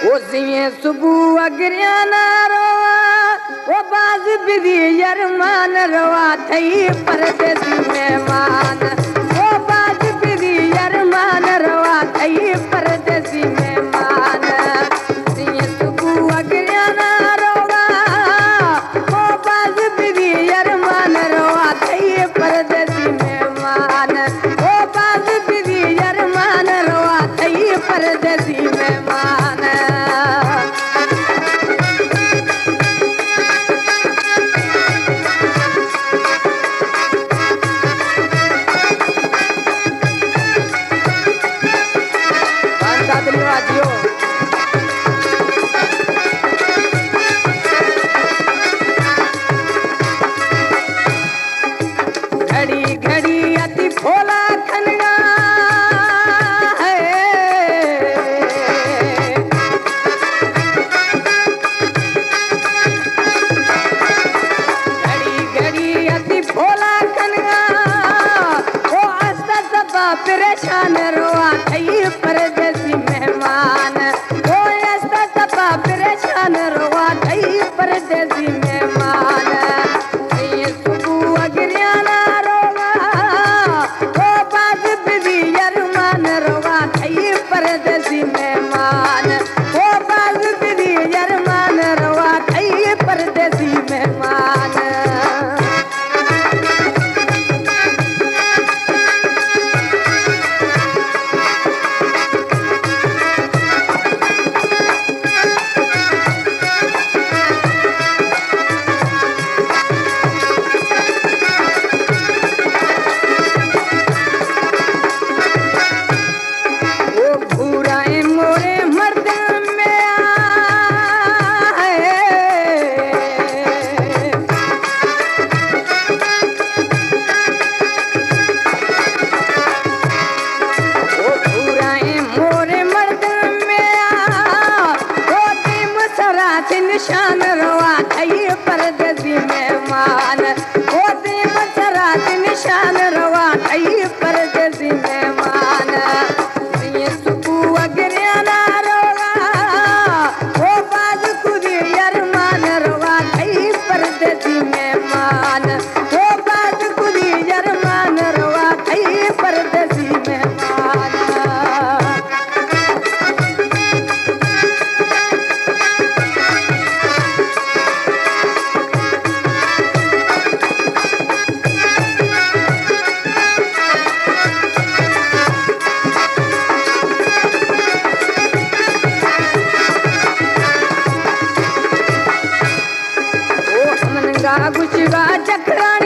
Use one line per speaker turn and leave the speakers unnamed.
ओ जिए सुबह अगरियाना रोवा ओ बाज बिदी यरमान रोवा थई परदेसी मेहमान ओ बाज बिदी यरमान रोवा थई परदेसी मेहमान जिए सुबह अगरियाना रोवा ओ बाज बिदी यरमान रोवा थई परदेसी मेहमान ओ बाज बिदी यरमान रोवा थई परदेसी मेहमान घड़ी घड़ी अति भोला खनगा है घड़ी घड़ी अति भोला खनगा ओ आस्ता सबा परेशान रोआ थई परदेसी मेहमान ओ आस्ता सबा परेशान रोआ थई परदेसी मेहमान ये सुबह अगरियाना परदेसी मेहमान ओ बाज बिदी यरमान रवा थई परदेसी मेहमान निशान रवा थई परदेसी मेहमान ओ दीम सरात निशान रवा थई परदेसी मेहमान ये सुबह अगरियाना रोवा ओ बाज कुदी यरमान रवा थई परदेसी मेहमान ओ बाज कुदी यरमान रवा थई परदेसी मेहमान गुचगा चखरानी